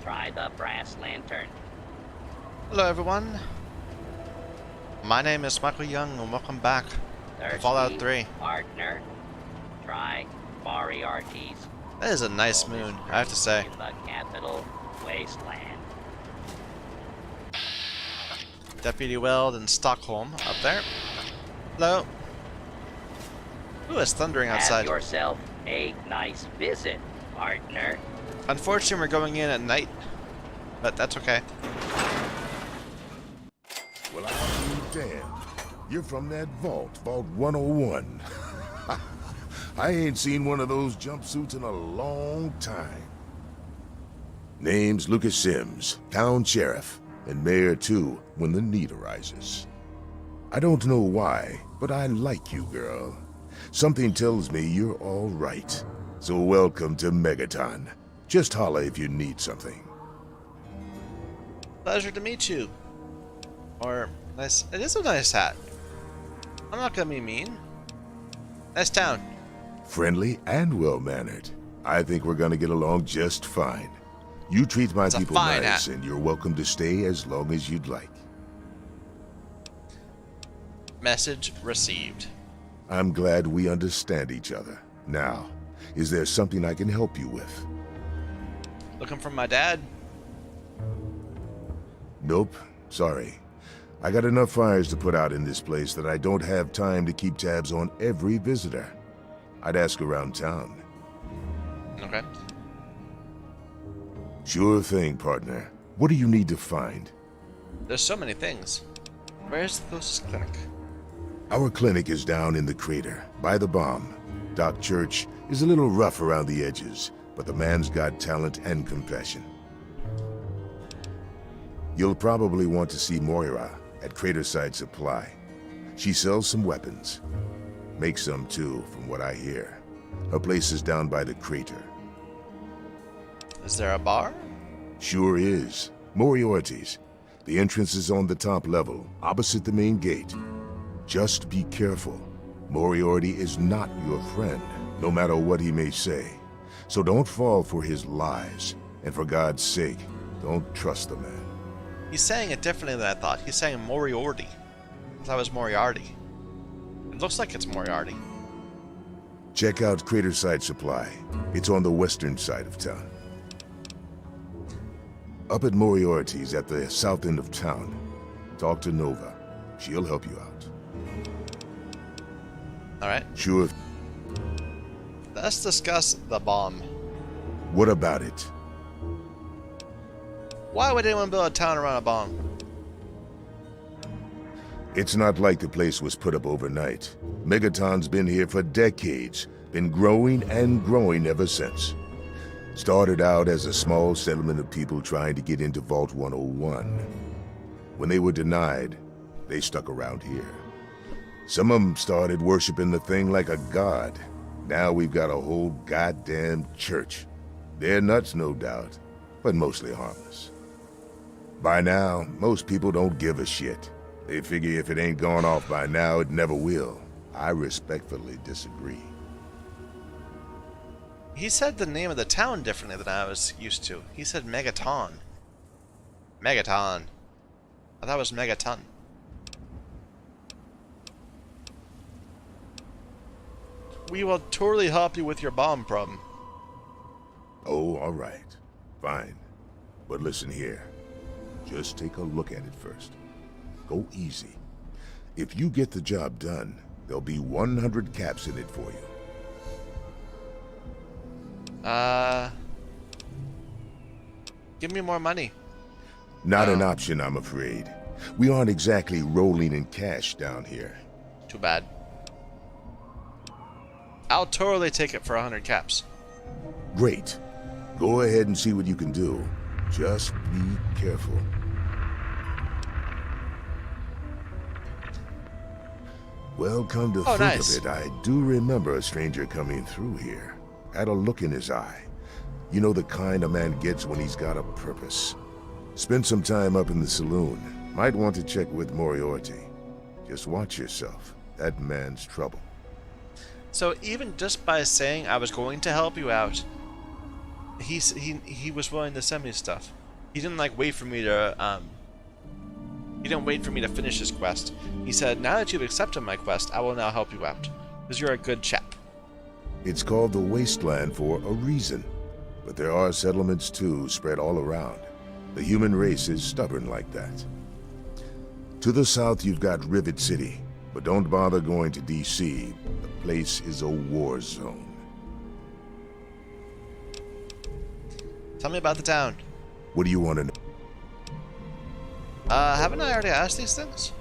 Try the brass lantern. Hello everyone, my name is Michael Young and welcome back to Fallout 3. Partner. Try Moriarty's. That is a nice moon, I have to say. In the capital wasteland. Deputy Weld in Stockholm, up there. Hello. Ooh, it's thundering outside. Have yourself a nice visit, partner. Unfortunately, we're going in at night, but that's okay. Well, I'll be damned. You're from that vault, Vault 101. I ain't seen one of those jumpsuits in a long time. Name's Lucas Sims, town sheriff, and mayor too, when the need arises. I don't know why, but I like you, girl. Something tells me you're all right. So welcome to Megaton. Just holla if you need something. Pleasure to meet you. Or, nice. It is a nice hat. I'm not gonna be mean. Nice town. Friendly and well-mannered. I think we're gonna get along just fine. You treat my people nice, and you're welcome to stay as long as you'd like. Message received. I'm glad we understand each other. Now, is there something I can help you with? Looking for my dad? Nope. Sorry. I got enough fires to put out in this place that I don't have time to keep tabs on every visitor. I'd ask around town. Okay. Sure thing, partner. What do you need to find? There's so many things. Where's the closest clinic? Our clinic is down in the crater, by the bomb. Doc Church is a little rough around the edges, but the man's got talent and compassion. You'll probably want to see Moira at Craterside Supply. She sells some weapons. Makes some too, from what I hear. Her place is down by the crater. Is there a bar? Sure is. Moriarty's. The entrance is on the top level, opposite the main gate. Just be careful. Moriarty is not your friend, no matter what he may say. So don't fall for his lies. And for God's sake, don't trust the man. He's saying it differently than I thought. He's saying Moriarty. I thought it was Moriarty. It looks like it's Moriarty. Check out Craterside Supply. It's on the western side of town. Up at Moriarty's at the south end of town. Talk to Nova. She'll help you out. Alright. Sure. Let's discuss the bomb. What about it? Why would anyone build a town around a bomb? It's not like the place was put up overnight. Megaton's been here for decades. Been growing and growing ever since. Started out as a small settlement of people trying to get into Vault 101. When they were denied, they stuck around here. Some of them started worshiping the thing like a god. Now we've got a whole goddamn church. They're nuts, no doubt, but mostly harmless. By now, most people don't give a shit. They figure if it ain't gone off by now, it never will. I respectfully disagree. He said the name of the town differently than I was used to. He said Megaton. Megaton. I thought it was Megaton. We will totally help you with your bomb problem. Oh, all right. Fine. But listen here. Just take a look at it first. Go easy. If you get the job done, there'll be 100 caps in it for you. Give me more money. Not an option, I'm afraid. We aren't exactly rolling in cash down here. Too bad. I'll totally take it for 100 caps. Great. Go ahead and see what you can do. Just be careful. Well, come to think nice. of it, I do remember a stranger coming through here. Had a look in his eye. You know the kind a man gets when he's got a purpose. Spend some time up in the saloon. Might want to check with Moriarty. Just watch yourself. That man's trouble. So even just by saying I was going to help you out, he was willing to send me stuff. He didn't like wait for me to he didn't wait for me to finish his quest. He said, "Now that you've accepted my quest, I will now help you out, because you're a good chap." It's called the Wasteland for a reason. But there are settlements too, spread all around. The human race is stubborn like that. To the south, you've got Rivet City. But don't bother going to D.C. The place is a war zone. Tell me about the town. What do you want to know? Haven't I already asked these things?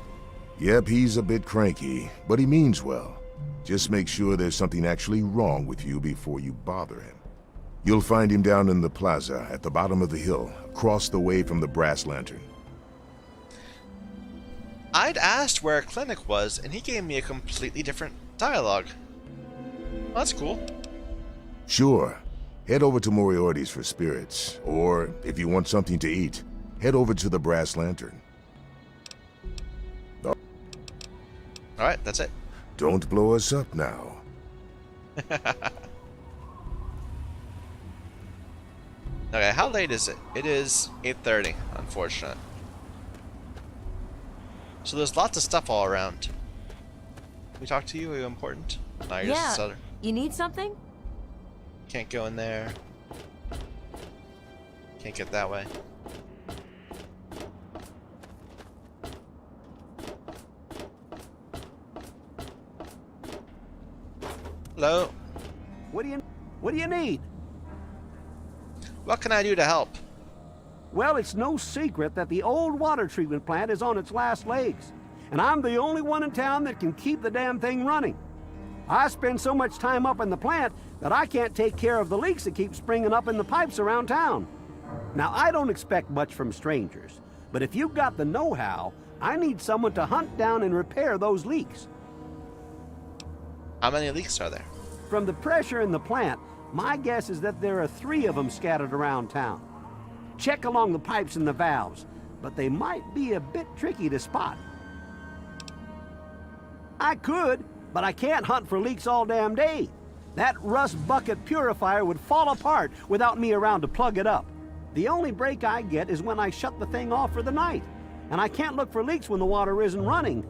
Yep, he's a bit cranky, but he means well. Just make sure there's something actually wrong with you before you bother him. You'll find him down in the plaza at the bottom of the hill, across the way from the brass lantern. I'd asked where a clinic was, and he gave me a completely different dialogue. Well, that's cool. Sure. Head over to Moriarty's for spirits, or if you want something to eat, head over to the brass lantern. Alright, that's it. Don't blow us up now. Okay, how late is it? It is 8:30, unfortunate. So there's lots of stuff all around. Can we talk to you? Are you important? No, you're just a seller. You need something? Can't go in there. Can't get that way. Hello. What do you need? What can I do to help? Well, it's no secret that the old water treatment plant is on its last legs, and I'm the only one in town that can keep the damn thing running. I spend so much time up in the plant that I can't take care of the leaks that keep springing up in the pipes around town. Now, I don't expect much from strangers, but if you've got the know-how, I need someone to hunt down and repair those leaks. How many leaks are there? From the pressure in the plant, my guess is that there are 3 of them scattered around town. Check along the pipes and the valves, but they might be a bit tricky to spot. I could, but I can't hunt for leaks all damn day. That rust bucket purifier would fall apart without me around to plug it up. The only break I get is when I shut the thing off for the night, and I can't look for leaks when the water isn't running.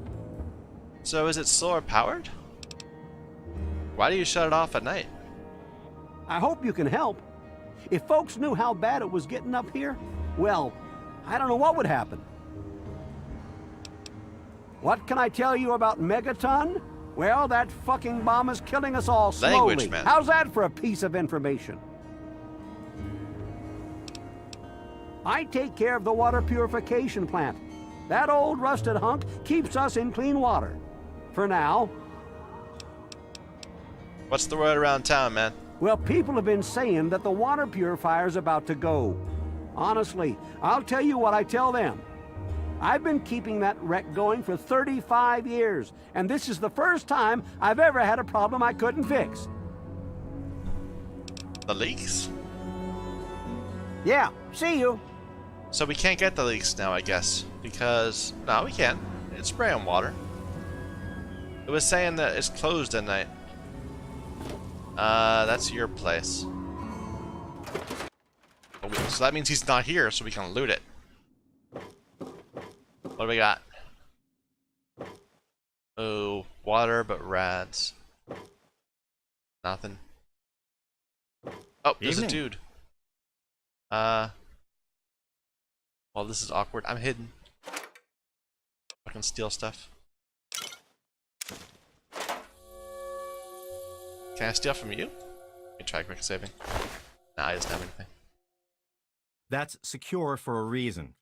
So is it solar powered? Why do you shut it off at night? I hope you can help. If folks knew how bad it was getting up here, well, I don't know what would happen. What can I tell you about Megaton? Well, that fucking bomb is killing us all slowly. Language, man. How's that for a piece of information? I take care of the water purification plant. That old rusted hunk keeps us in clean water. For now. What's the word around town, man? Well, people have been saying that the water purifier's about to go. Honestly, I'll tell you what I tell them. I've been keeping that wreck going for 35 years, and this is the first time I've ever had a problem I couldn't fix. The leaks? Yeah, see you. So we can't get the leaks now, I guess. Because... no, we can. It's spraying water. It was saying that it's closed at night. That's your place. So that means he's not here, so we can loot it. What do we got? Oh, water, but rads. Nothing. Oh, there's a dude. Well, this is awkward. I'm hidden. I can steal stuff. Can I steal from you? Let me try quick saving. Nah, I just have anything. That's secure for a reason.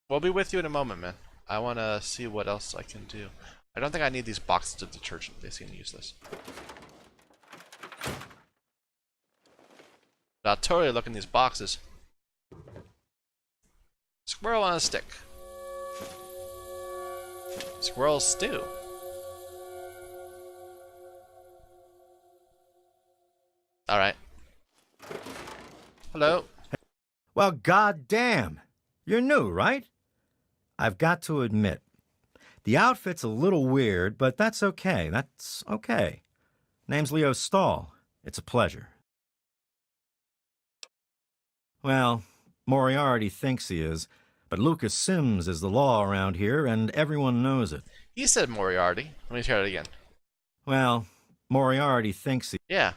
We'll be with you in a moment, man. I want to see what else I can do. I don't think I need these boxes of detergent. They seem useless. But I'll totally look in these boxes. Squirrel on a stick. Squirrel stew. Alright. Hello. Well, goddamn. You're new, right? I've got to admit, the outfit's a little weird, but that's okay. That's okay. Name's Leo Stahl. It's a pleasure. Well, Moriarty thinks he is, but Lucas Sims is the law around here, and everyone knows it. He said Moriarty. Let me try it again. Well, Moriarty thinks he... Yeah,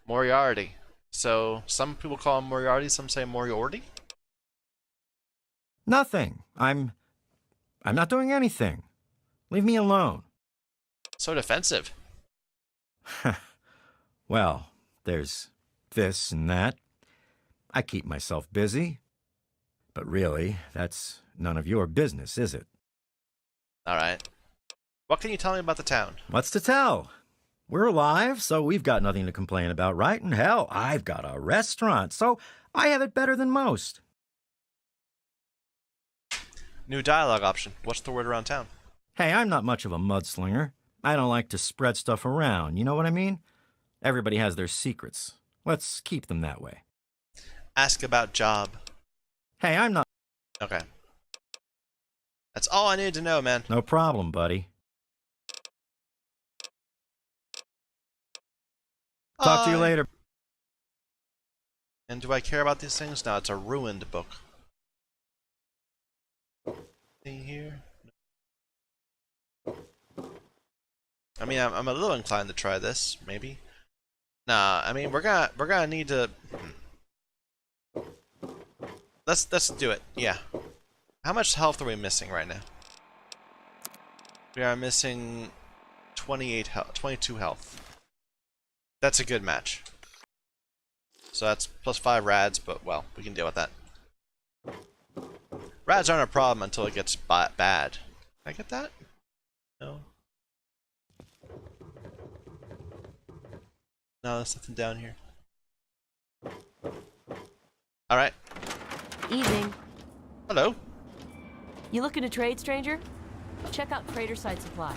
Moriarty. So, some people call him Moriarty, some say Moriarty? Nothing. I'm not doing anything. Leave me alone. So defensive. Well, there's this and that. I keep myself busy. But really, that's none of your business, is it? Alright. What can you tell me about the town? What's to tell? We're alive, so we've got nothing to complain about, right? And hell, I've got a restaurant, so I have it better than most. New dialogue option. What's the word around town? Hey, I'm not much of a mudslinger. I don't like to spread stuff around, you know what I mean? Everybody has their secrets. Let's keep them that way. Ask about job. Hey, I'm not... Okay. That's all I needed to know, man. No problem, buddy. Talk to you later. And do I care about these things? No, it's a ruined book. See here? I mean, I'm a little inclined to try this, maybe. Nah, I mean, we're gonna need to. Let's do it. Yeah. How much health are we missing right now? We are missing 28 health, 22 health. That's a good match. So that's plus 5 rads, but well, we can deal with that. Rads aren't a problem until it gets bad. Can I get that? No. No, there's nothing down here. Alright. Evening. Hello. You looking to trade, stranger? Check out Trader Side Supply.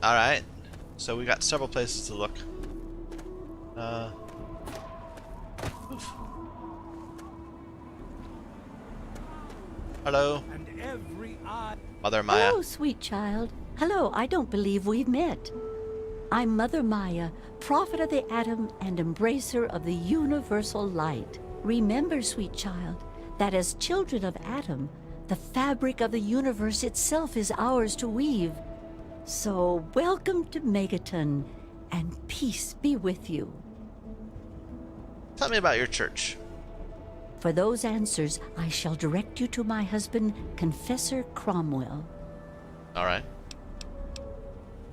Alright. So we got several places to look. Oof. Hello. And every eye... Mother Maya. Hello, sweet child. Hello, I don't believe we've met. I'm Mother Maya, prophet of the atom and embracer of the universal light. Remember, sweet child, that as children of Atom, the fabric of the universe itself is ours to weave. So welcome to Megaton, and peace be with you. Tell me about your church. For those answers, I shall direct you to my husband, Confessor Cromwell. Alright.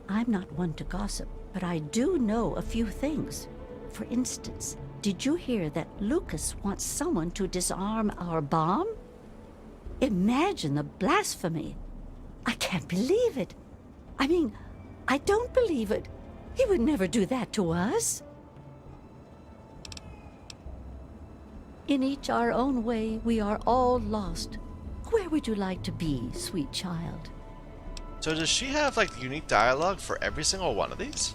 I'm not one to gossip, but I do know a few things. For instance, did you hear that Lucas wants someone to disarm our bomb? Imagine the blasphemy. I can't believe it. I mean, I don't believe it. He would never do that to us. In each our own way, we are all lost. Where would you like to be, sweet child? So does she have like unique dialogue for every single one of these?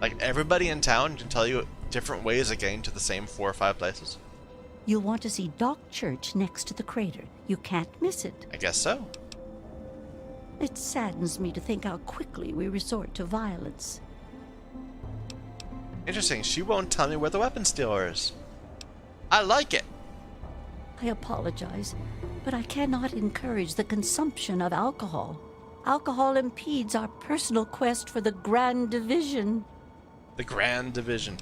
Like everybody in town can tell you different ways of getting to the same 4 or 5 places? You'll want to see Dock Church next to the crater. You can't miss it. I guess so. It saddens me to think how quickly we resort to violence. Interesting, she won't tell me where the weapon stealer is. I like it. I apologize, but I cannot encourage the consumption of alcohol. Alcohol impedes our personal quest for the Grand Division. The Grand Division.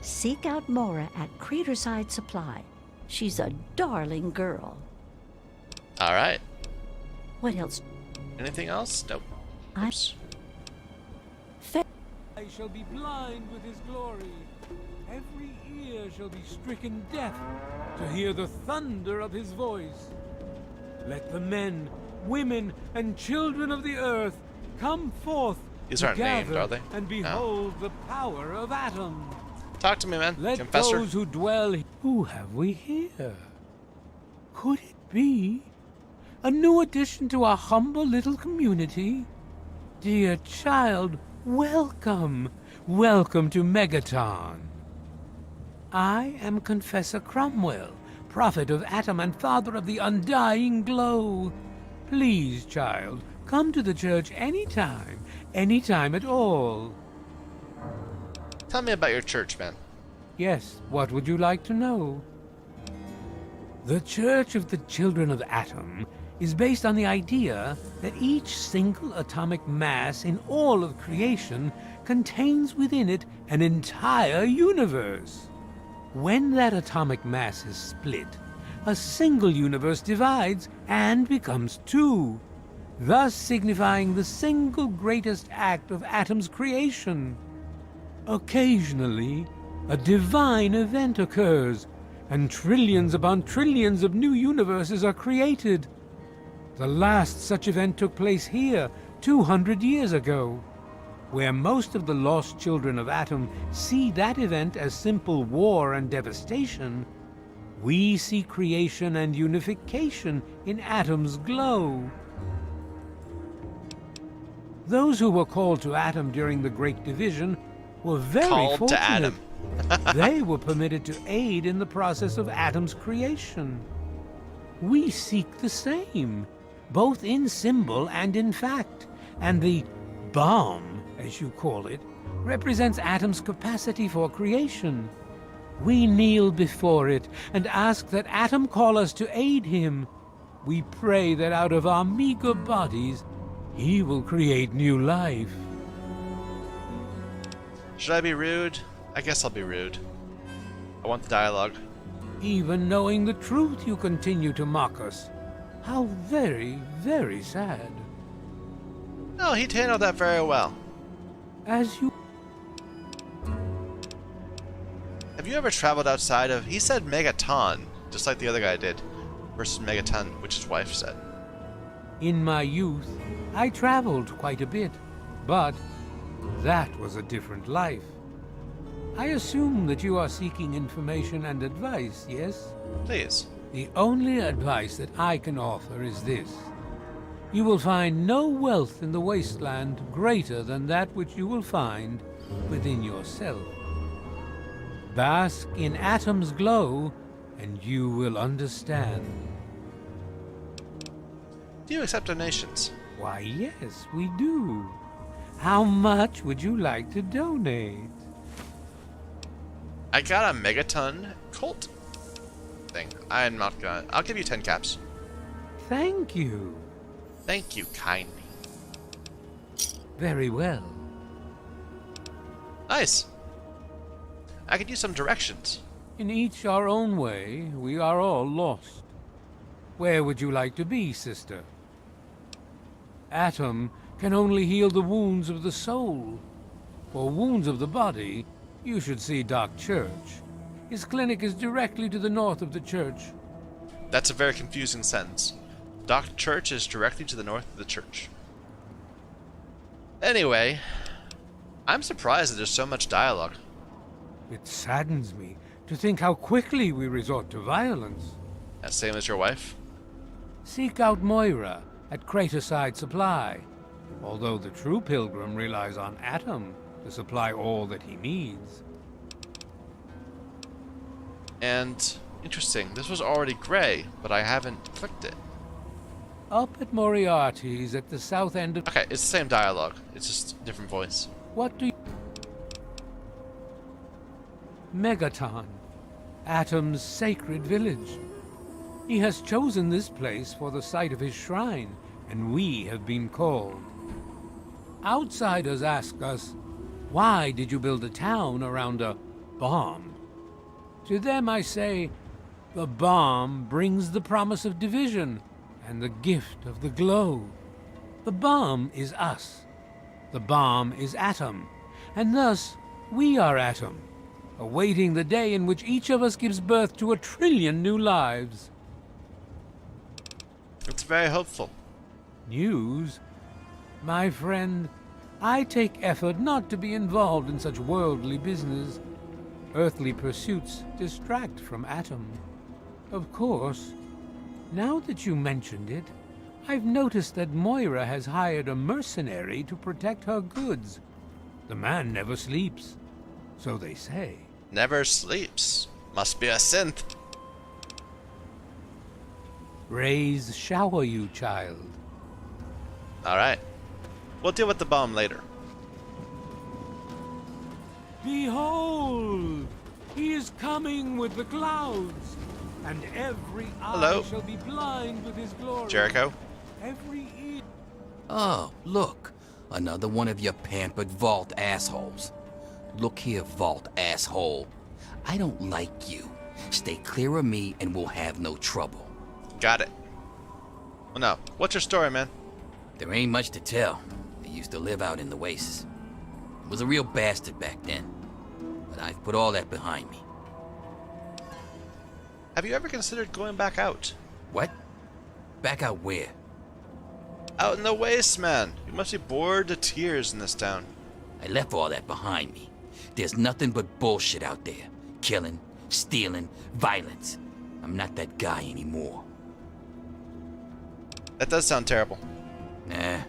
Seek out Mora at Craterside Supply. She's a darling girl. Alright. What else? Anything else? Nope. I- Oops. I shall be blind with his glory. Every ear shall be stricken deaf to hear the thunder of his voice. Let the men, women, and children of the earth come forth. These aren't named, are they? And No. behold the power of Atom. Talk to me, man. Let Confessor. those who dwell. Who have we here? Could it be a new addition to our humble little community? Dear child, welcome. Welcome to Megaton. I am Confessor Cromwell, prophet of Atom and father of the undying glow. Please, child, Come to the church anytime, anytime at all. Tell me about your church, man. Yes, what would you like to know? The Church of the Children of Atom is based on the idea that each single atomic mass in all of creation contains within it an entire universe. When that atomic mass is split, a single universe divides and becomes two, thus signifying the single greatest act of Atom's creation. Occasionally, a divine event occurs, and trillions upon trillions of new universes are created. The last such event took place here 200 years ago. Where most of the lost children of Atom see that event as simple war and devastation, we see creation and unification in Atom's glow. Those who were called to Atom during the Great Division were very Called fortunate. to Atom. They were permitted to aid in the process of Atom's creation. We seek the same, both in symbol and in fact, and the bomb, as you call it, represents Atom's capacity for creation. We kneel before it and ask that Atom call us to aid him. We pray that out of our meager bodies, he will create new life. Should I be rude? I guess I'll be rude. I want the dialogue. Even knowing the truth, you continue to mock us. How very, very sad. No, he'd handled that very well. As you... Have you ever traveled outside of... He said Megaton, just like the other guy did, versus Megaton, which his wife said. In my youth, I traveled quite a bit, but that was a different life. I assume that you are seeking information and advice, yes? Please. The only advice that I can offer is this. You will find no wealth in the wasteland greater than that which you will find within yourself. Bask in Atom's glow, and you will understand. Do you accept donations? Why, yes, we do. How much would you like to donate? I got a Megaton Colt thing. I'm not gonna... I'll give you 10 caps. Thank you. Thank you kindly. Very well. Nice. I could use some directions. In each our own way, we are all lost. Where would you like to be, sister? Atom can only heal the wounds of the soul. For wounds of the body, you should see Doc Church. His clinic is directly to the north of the church. That's a very confusing sentence. Doc Church is directly to the north of the church. Anyway, I'm surprised that there's so much dialogue. It saddens me to think how quickly we resort to violence. As same as your wife? Seek out Moira at Craterside Supply, although the true pilgrim relies on Atom to supply all that he needs. And, interesting, this was already gray, but I haven't clicked it. Up at Moriarty's at the south end of... Okay, it's the same dialogue. It's just a different voice. What do you... Megaton, Atom's sacred village. He has chosen this place for the site of his shrine, and we have been called. Outsiders ask us, why did you build a town around a bomb? To them I say, the bomb brings the promise of division and the gift of the glow. The bomb is us. The bomb is Atom, and thus we are Atom, awaiting the day in which each of us gives birth to 1 trillion new lives. It's very hopeful. News? My friend, I take effort not to be involved in such worldly business. Earthly pursuits distract from Atom. Of course, now that you mentioned it, I've noticed that Moira has hired a mercenary to protect her goods. The man never sleeps, so they say. Never sleeps. Must be a synth. Rays shower you, child. Alright. We'll deal with the bomb later. Behold! He is coming with the clouds, and every eye Hello. shall be blind with his glory. Jericho? Every ear. Oh, look. Another one of your pampered vault assholes. Look here, vault asshole. I don't like you. Stay clear of me and we'll have no trouble. Got it. Well, now, what's your story, man? There ain't much to tell. I used to live out in the wastes. Was a real bastard back then. But I've put all that behind me. Have you ever considered going back out? What? Back out where? Out in the waste, man. You must be bored to tears in this town. I left all that behind me. There's nothing but bullshit out there. Killing, stealing, violence. I'm not that guy anymore. That does sound terrible. Nah.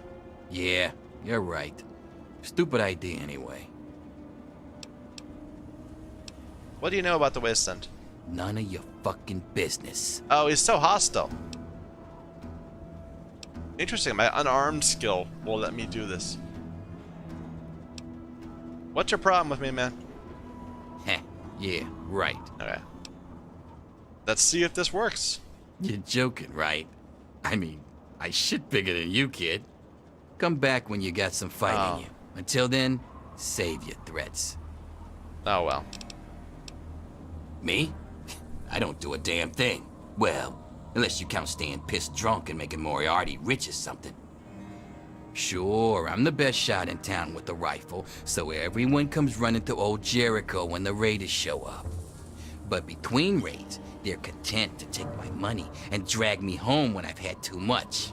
Yeah, you're right. Stupid idea anyway. What do you know about the wasteland? None of your fucking business. Oh, he's so hostile. Interesting, my unarmed skill will let me do this. What's your problem with me, man? Heh, yeah, right. Okay. Let's see if this works. You're joking, right? I mean, I shit bigger than you, kid. Come back when you got some fight in you. Until then, save your threats. Oh, well. Me? I don't do a damn thing. Well, unless you count staying pissed drunk and making Moriarty rich or something. Sure, I'm the best shot in town with the rifle, so everyone comes running to old Jericho when the raiders show up. But between raids, they're content to take my money and drag me home when I've had too much.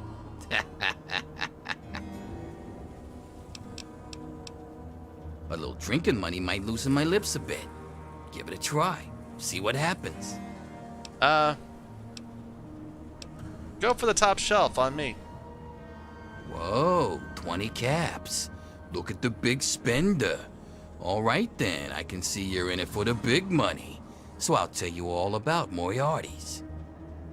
A little drinking money might loosen my lips a bit. Give it a try. See what happens. Go for the top shelf on me. Whoa, 20 caps. Look at the big spender. All right then, I can see you're in it for the big money. So I'll tell you all about Moriarty's.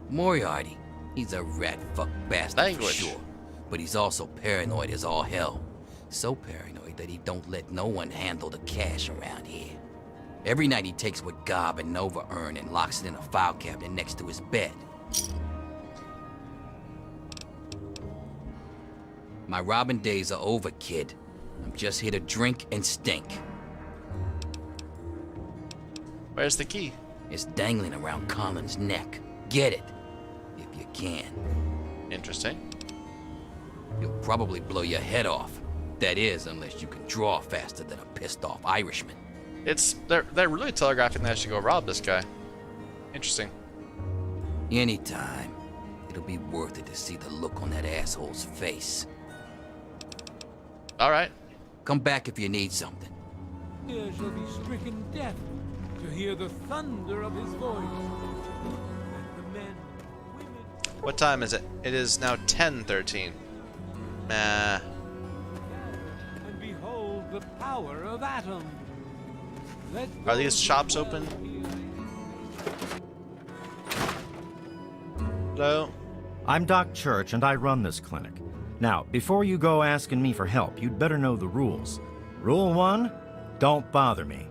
Moriarty, he's a rat-fuck bastard for sure. But he's also paranoid as all hell. So paranoid that he don't let no one handle the cash around here. Every night he takes what Gob and Nova earn and locks it in a file cabinet next to his bed. My robbing days are over, kid. I'm just here to drink and stink. Where's the key? It's dangling around Colin's neck. Get it, if you can. Interesting. You'll probably blow your head off. That is, unless you can draw faster than a pissed-off Irishman. They're really telegraphing that I should go rob this guy. Interesting. Anytime. It'll be worth it to see the look on that asshole's face. Alright. Come back if you need something. Here shall be stricken deaf to hear the thunder of his voice. And the men, women... What time is it? It is now 10:13. Nah. And behold the power of Atom. Are these shops open? Hello? I'm Doc Church, and I run this clinic. Now, before you go asking me for help, you'd better know the rules. Rule 1, don't bother me.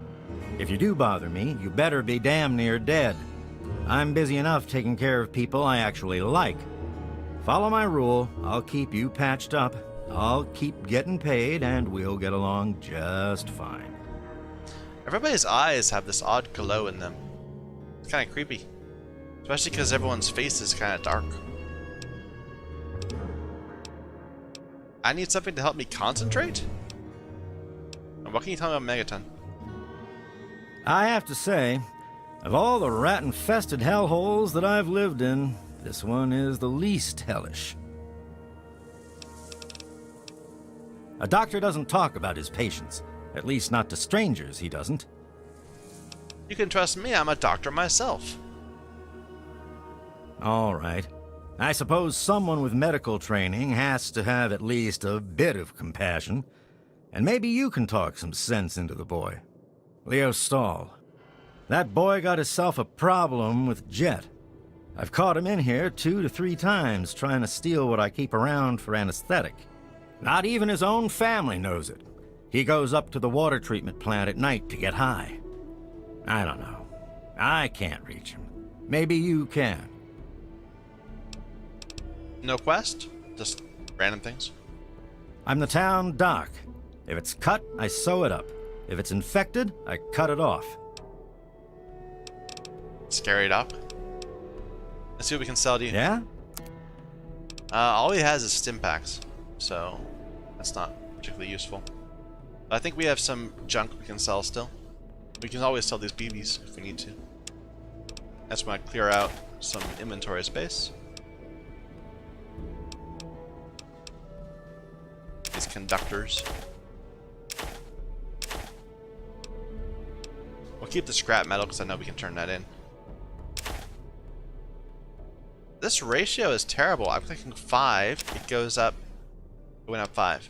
If you do bother me, you better be damn near dead. I'm busy enough taking care of people I actually like. Follow my rule, I'll keep you patched up, I'll keep getting paid, and we'll get along just fine. Everybody's eyes have this odd glow in them. It's kind of creepy. Especially because everyone's face is kind of dark. I need something to help me concentrate? And what can you tell me about Megaton? I have to say, of all the rat-infested hellholes that I've lived in, this one is the least hellish. A doctor doesn't talk about his patients. At least not to strangers, he doesn't. You can trust me, I'm a doctor myself. All right. I suppose someone with medical training has to have at least a bit of compassion. And maybe you can talk some sense into the boy. Leo Stahl. That boy got himself a problem with Jet. I've caught him in here 2 to 3 times trying to steal what I keep around for anesthetic. Not even his own family knows it. He goes up to the water treatment plant at night to get high. I don't know. I can't reach him. Maybe you can. No quest? Just random things? I'm the town doc. If it's cut, I sew it up. If it's infected, I cut it off. Scary doc. Let's see what we can sell to you. Yeah? All he has is stim packs, so that's not particularly useful. But I think we have some junk we can sell still. We can always sell these BBs if we need to. That's when I clear out some inventory space. These conductors. We'll keep the scrap metal because I know we can turn that in. This ratio is terrible. I'm clicking 5. It goes up. It went up 5.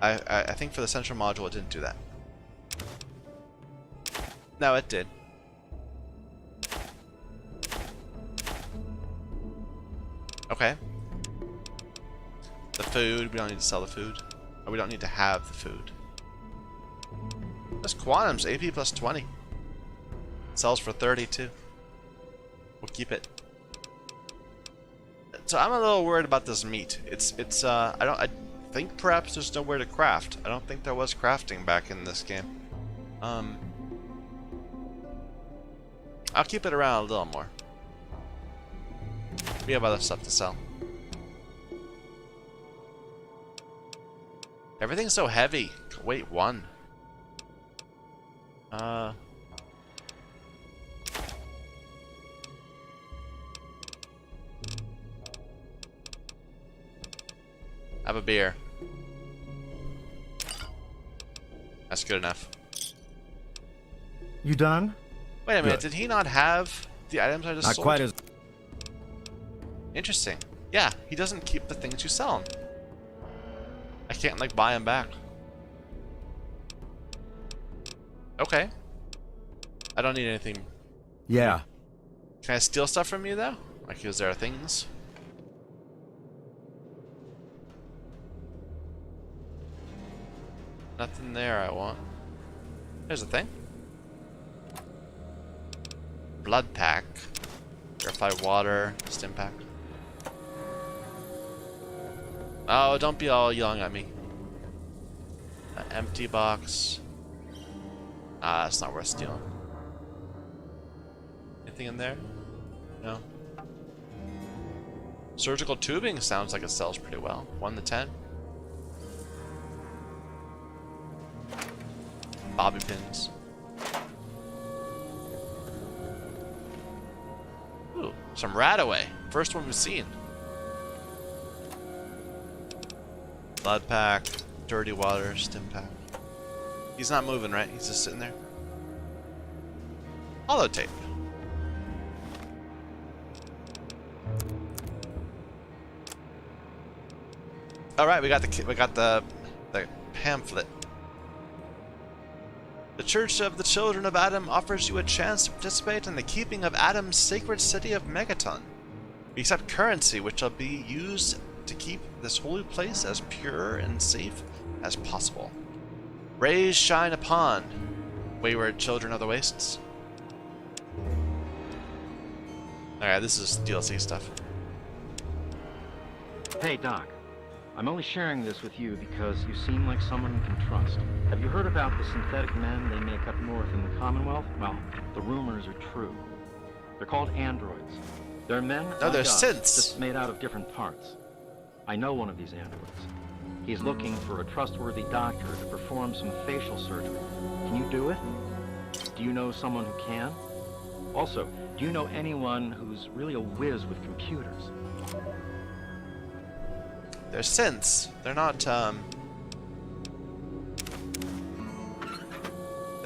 I think for the central module it didn't do that. No, it did. Okay. The food. We don't need to sell the food. Or we don't need to have the food. This quantum's AP plus 20. It sells for 30 too. We'll keep it. So I'm a little worried about this meat. I think perhaps there's nowhere to craft. I don't think there was crafting back in this game. I'll keep it around a little more. We have other stuff to sell. Everything's so heavy. Wait, 1. Have a beer. That's good enough. You done? Wait a minute, Good. did he not have the items I just Not sold? quite as... Interesting. Yeah, he doesn't keep the things you sell him. I can't, like, buy him back. Okay. I don't need anything. Yeah. Can I steal stuff from you, though? Like, is there things? Nothing there I want. There's a thing. Blood pack. Purify water. Stim pack. Oh, don't be all yelling at me. An empty box. Ah, it's not worth stealing. Anything in there? No. Surgical tubing sounds like it sells pretty well. 1 to 10. Bobby pins. Ooh, some Radaway. First one we've seen. Blood pack, dirty water, stim pack. He's not moving, right? He's just sitting there. Holotape. All right, we got the pamphlet. The Church of the Children of Adam offers you a chance to participate in the keeping of Adam's sacred city of Megaton. We accept currency which shall be used to keep this holy place as pure and safe as possible. Rays shine upon, wayward children of the wastes. Alright, this is DLC stuff. Hey, Doc. I'm only sharing this with you because you seem like someone you can trust. Have you heard about the synthetic men they make up north in the Commonwealth? Well, the rumors are true. They're called androids. They're men they're like us, synths. just made out of different parts. I know one of these androids. He's looking for a trustworthy doctor to perform some facial surgery. Can you do it? Do you know someone who can? Also, do you know anyone who's really a whiz with computers? They're synths. They're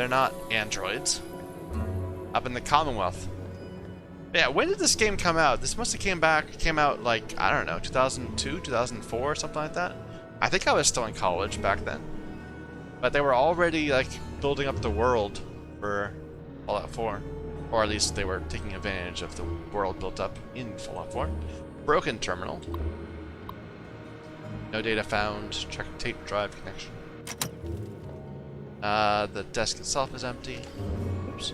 not androids. Up in the Commonwealth. Yeah, when did this game come out? This must have came out like, I don't know, 2002, 2004, something like that. I think I was still in college back then. But they were already like building up the world for Fallout 4. Or at least they were taking advantage of the world built up in Fallout 4. Broken terminal. No data found. Check tape drive connection. The desk itself is empty. Oops.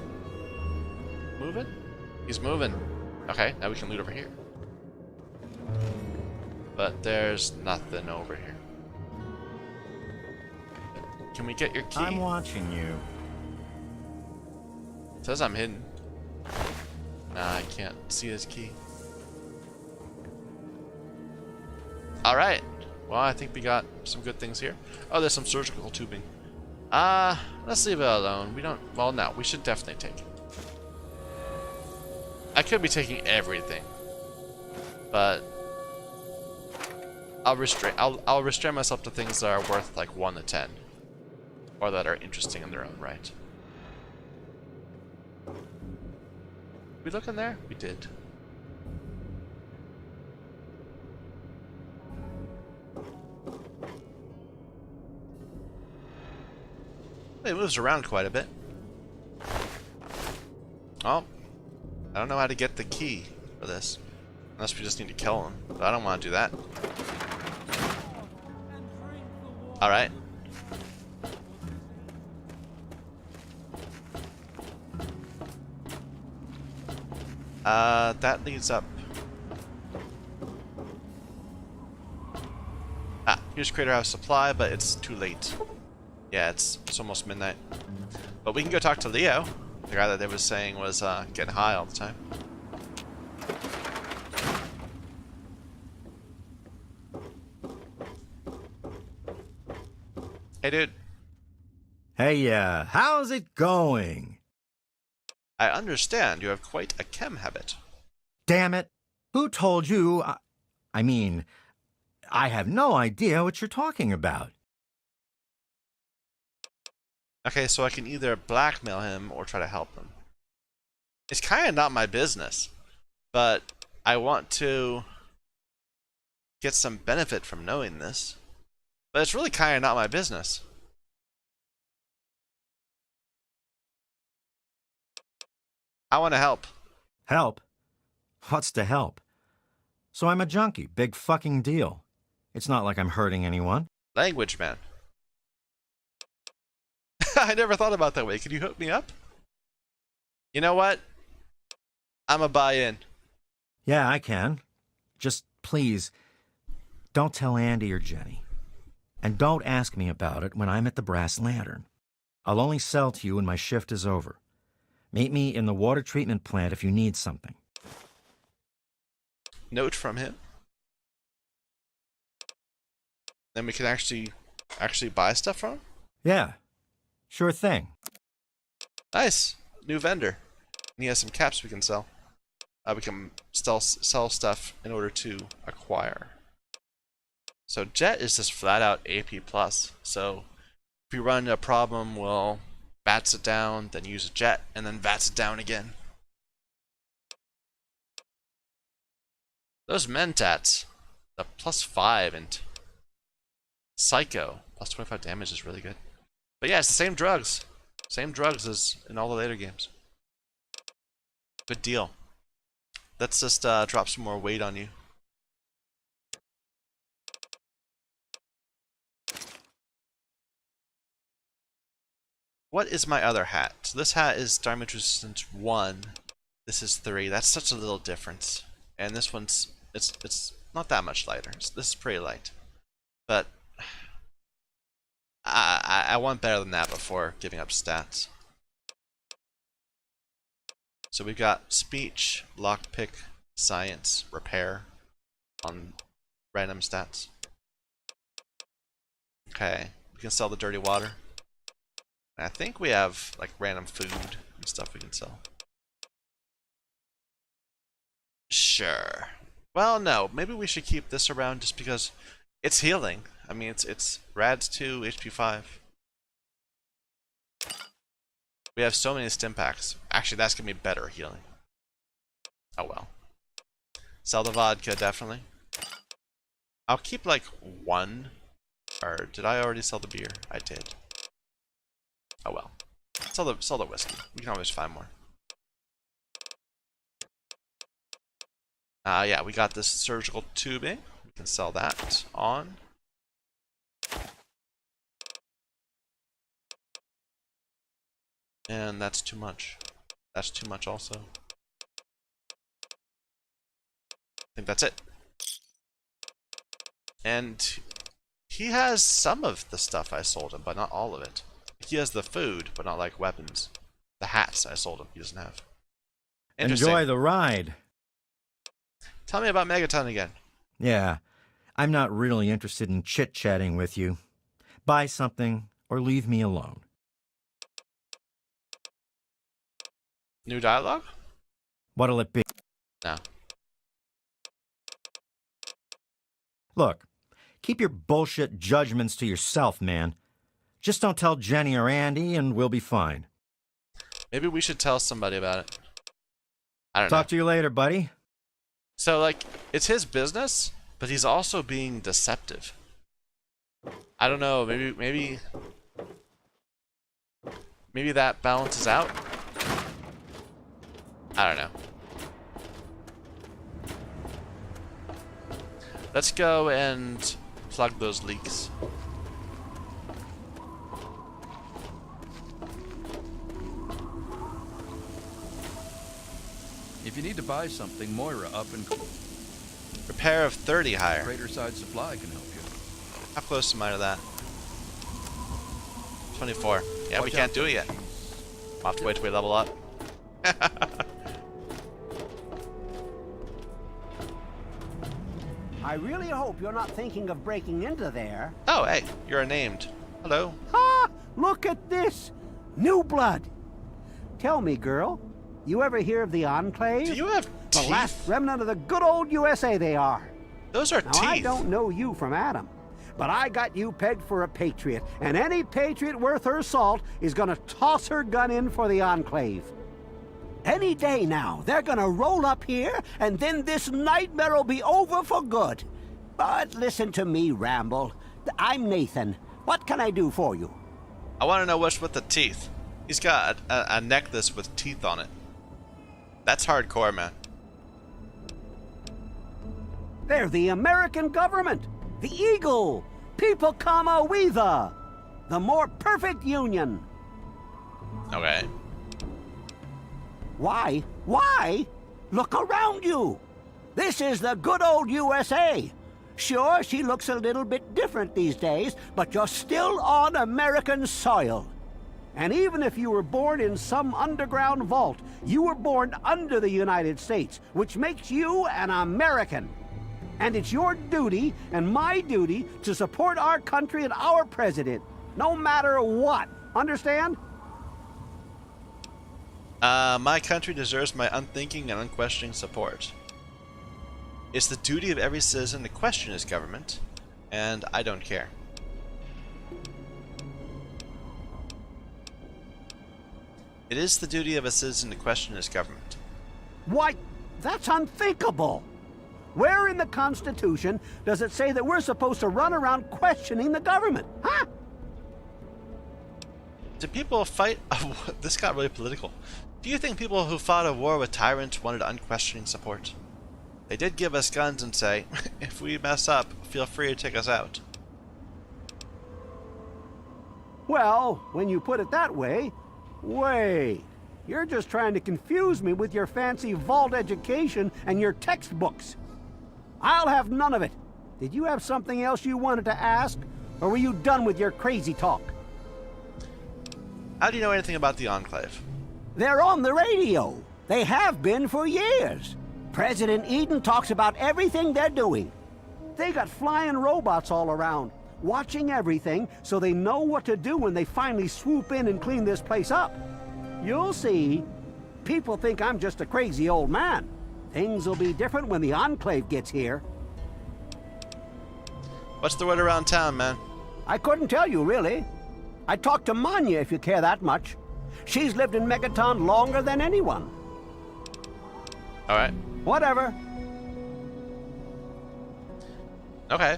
Moving? He's moving. Okay, now we can loot over here. But there's nothing over here. Can we get your key? I'm watching you. It says I'm hidden. Nah, I can't see his key. Alright. Well, I think we got some good things here. Oh, there's some surgical tubing. Let's leave it alone. We don't... Well, no, we should definitely take it. I could be taking everything. But... I'll restrain myself to things that are worth like 1 to 10. Or that are interesting in their own right. We look in there? We did. It moves around quite a bit. Oh. I don't know how to get the key for this. Unless we just need to kill him. But I don't want to do that. Alright. That leads up. Ah, here's Crater House Supply, but it's too late. Yeah, it's almost midnight. But we can go talk to Leo, the guy that they was saying was getting high all the time. Hey, dude. Hey, how's it going? I understand you have quite a chem habit. Damn it. Who told you? I mean, I have no idea what you're talking about. Okay, so I can either blackmail him or try to help him. It's kind of not my business, but I want to get some benefit from knowing this. But it's really kind of not my business. I want to help. Help? What's to help? So I'm a junkie. Big fucking deal. It's not like I'm hurting anyone. Language, man. I never thought about that way. Could you hook me up? You know what? I'm a buy-in. Yeah, I can. Just please, don't tell Andy or Jenny. And don't ask me about it when I'm at the Brass Lantern. I'll only sell to you when my shift is over. Meet me in the water treatment plant if you need something. Note from him. Then we can actually buy stuff from him? Yeah, sure thing. Nice. New vendor. And he has some caps we can sell. We can sell stuff in order to acquire. So Jet is just flat out AP+. So if we run into a problem, we'll bats it down, then use a Jet, and then bats it down again. Those Mentats, the +5 and Psycho, +25 damage is really good. But yeah, it's the same drugs. Same drugs as in all the later games. Good deal. Let's just drop some more weight on you. What is my other hat? So this hat is damage resistance 1. This is 3. That's such a little difference. And this one's it's not that much lighter. This is pretty light. But I want better than that before giving up stats. So we've got speech, lockpick, science, repair on random stats. Okay, we can sell the dirty water. And I think we have like random food and stuff we can sell. Sure. Well, no, maybe we should keep this around just because it's healing. I mean, it's Rads 2, HP 5. We have so many stim packs. Actually, that's gonna be better healing. Oh well. Sell the vodka, definitely. I'll keep like 1. Or did I already sell the beer? I did. Oh well. Sell the whiskey. We can always find more. Yeah, we got this surgical tubing. We can sell that on. And that's too much. That's too much also. I think that's it. And he has some of the stuff I sold him, but not all of it. He has the food, but not like weapons. The hats I sold him, he doesn't have. Interesting. Enjoy the ride. Tell me about Megaton again. Yeah, I'm not really interested in chit-chatting with you. Buy something or leave me alone. New dialogue? What'll it be? No. Look, keep your bullshit judgments to yourself, man. Just don't tell Jenny or Andy and we'll be fine. Maybe we should tell somebody about it. I don't know. Talk to you later, buddy. So, like, it's his business, but he's also being deceptive. I don't know, maybe that balances out? I don't know. Let's go and plug those leaks. If you need to buy something, Moira up in Repair of 30 higher. Trader Side Supply can help you. How close am I to that? 24. Yeah, we can't do it yet. I'll have to wait till we level up. I really hope you're not thinking of breaking into there. Oh, hey, you're named. Hello. Ha! Look at this! New blood! Tell me, girl, you ever hear of the Enclave? Do you have The teeth? last remnant of the good old USA they are. Those are Now, teeth. I don't know you from Adam, but I got you pegged for a patriot, and any patriot worth her salt is gonna toss her gun in for the Enclave. Any day now, they're gonna roll up here, and then this nightmare will be over for good. But listen to me, Ramble. I'm Nathan. What can I do for you? I want to know what's with the teeth. He's got a necklace with teeth on it. That's hardcore, man. They're the American government, the Eagle, People Comma Weather, the more perfect union. Okay. Why? Why? Look around you. This is the good old USA. Sure, she looks a little bit different these days, but you're still on American soil. And even if you were born in some underground vault, you were born under the United States, which makes you an American. And it's your duty and my duty to support our country and our president, no matter what. Understand? My country deserves my unthinking and unquestioning support. It's the duty of every citizen to question his government, and I don't care. It is the duty of a citizen to question his government. Why, that's unthinkable. Where in the Constitution does it say that we're supposed to run around questioning the government? Huh? Do people fight? This got really political. Do you think people who fought a war with tyrants wanted unquestioning support? They did give us guns and say, if we mess up, feel free to take us out. Well, when you put it that way, wait. You're just trying to confuse me with your fancy vault education and your textbooks. I'll have none of it. Did you have something else you wanted to ask, or were you done with your crazy talk? How do you know anything about the Enclave? They're on the radio. They have been for years. President Eden talks about everything they're doing. They got flying robots all around, watching everything so they know what to do when they finally swoop in and clean this place up. You'll see. People think I'm just a crazy old man. Things will be different when the Enclave gets here. What's the word around town, man? I couldn't tell you, really. I'd talk to Manya if you care that much. She's lived in Megaton longer than anyone. Alright. Whatever. Okay.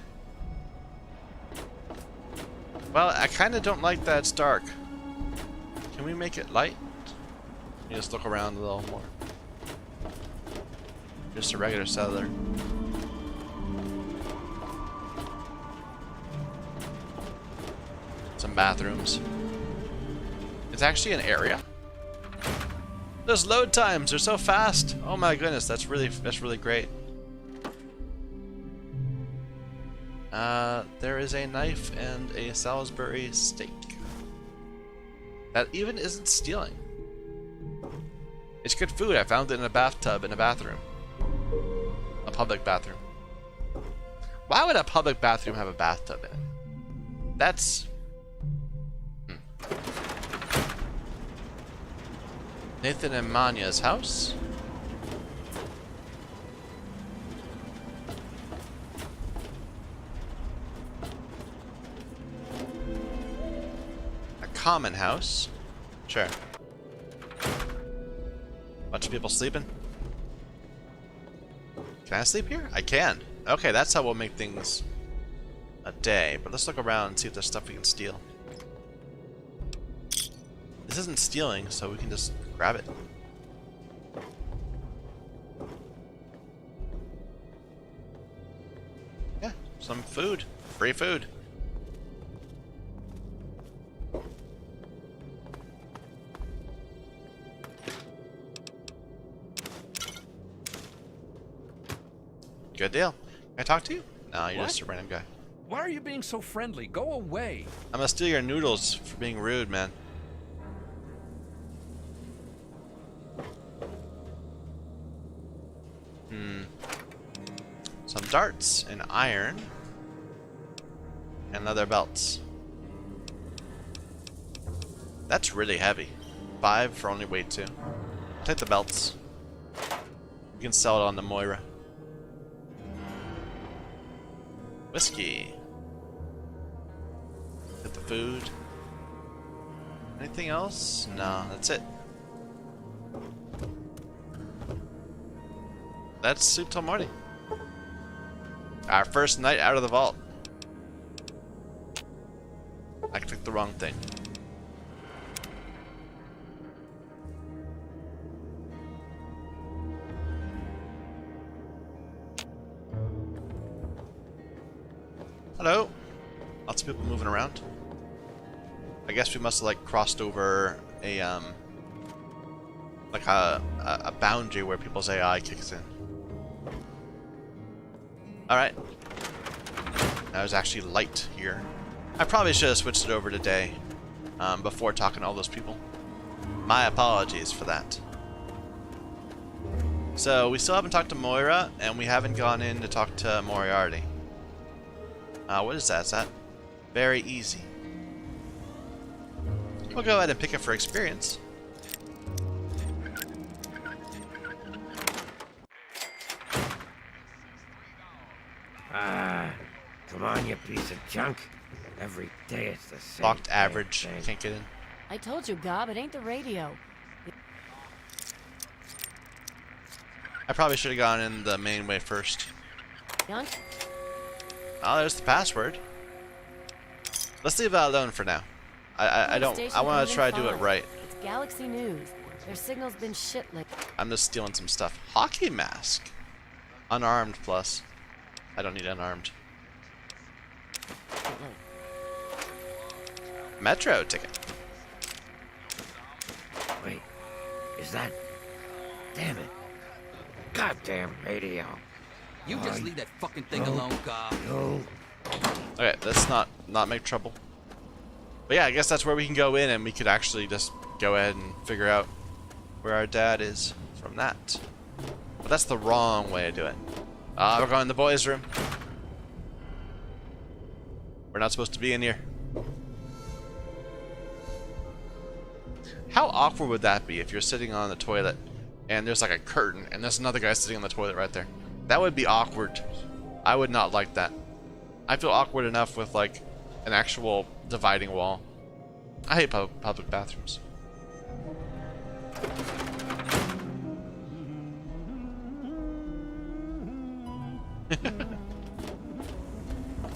Well, I kind of don't like that it's dark. Can we make it light? Let me just look around a little more. Just a regular settler. Some bathrooms. It's actually an area? Those load times are so fast. Oh my goodness, that's really great. There is a knife and a Salisbury steak. That even isn't stealing. It's good food. I found it in a bathtub in a bathroom. A public bathroom. Why would a public bathroom have a bathtub in it? That's... Nathan and Manya's house. A common house. Sure. Bunch of people sleeping. Can I sleep here? I can. Okay, that's how we'll make things a day. But let's look around and see if there's stuff we can steal. This isn't stealing, so we can just grab it. Yeah, some food. Free food. Good deal. Can I talk to you? No, you're just a random guy. Why are you being so friendly? Go away. I'm gonna steal your noodles for being rude, man. Some darts and iron and leather belts. That's really heavy. 5 for only weight 2. I'll take the belts. We can sell it on the Moira. Whiskey. Get the food. Anything else? No, that's it. That's soup till morning. Our first night out of the vault. I clicked the wrong thing. Hello. Lots of people moving around. I guess we must have like crossed over a like a boundary where people's AI kicks in. Alright. Now there's actually light here. I probably should have switched it over to day before talking to all those people. My apologies for that. So we still haven't talked to Moira, and we haven't gone in to talk to Moriarty. What is that? Is that very easy? We'll go ahead and pick it for experience. Come on, you piece of junk. Every day it's the same. Locked average. Can't get in. I told you, Gob, it ain't the radio. I probably should have gone in the main way first. Young? Oh, there's the password. Let's leave that alone for now. I want to try to do it right. It's Galaxy News. Their signal's been shit lately. I'm just stealing some stuff. Hockey mask. Unarmed plus. I don't need unarmed. Metro ticket. Wait, is that... Damn it. Goddamn radio. You just leave that fucking thing alone, Gob. No. Okay, let's not make trouble. But yeah, I guess that's where we can go in and we could actually just go ahead and figure out where our dad is from that. But that's the wrong way to do it. We're going in the boys' room. We're not supposed to be in here. How awkward would that be if you're sitting on the toilet and there's like a curtain and there's another guy sitting on the toilet right there? That would be awkward. I would not like that. I feel awkward enough with like an actual dividing wall. I hate public bathrooms.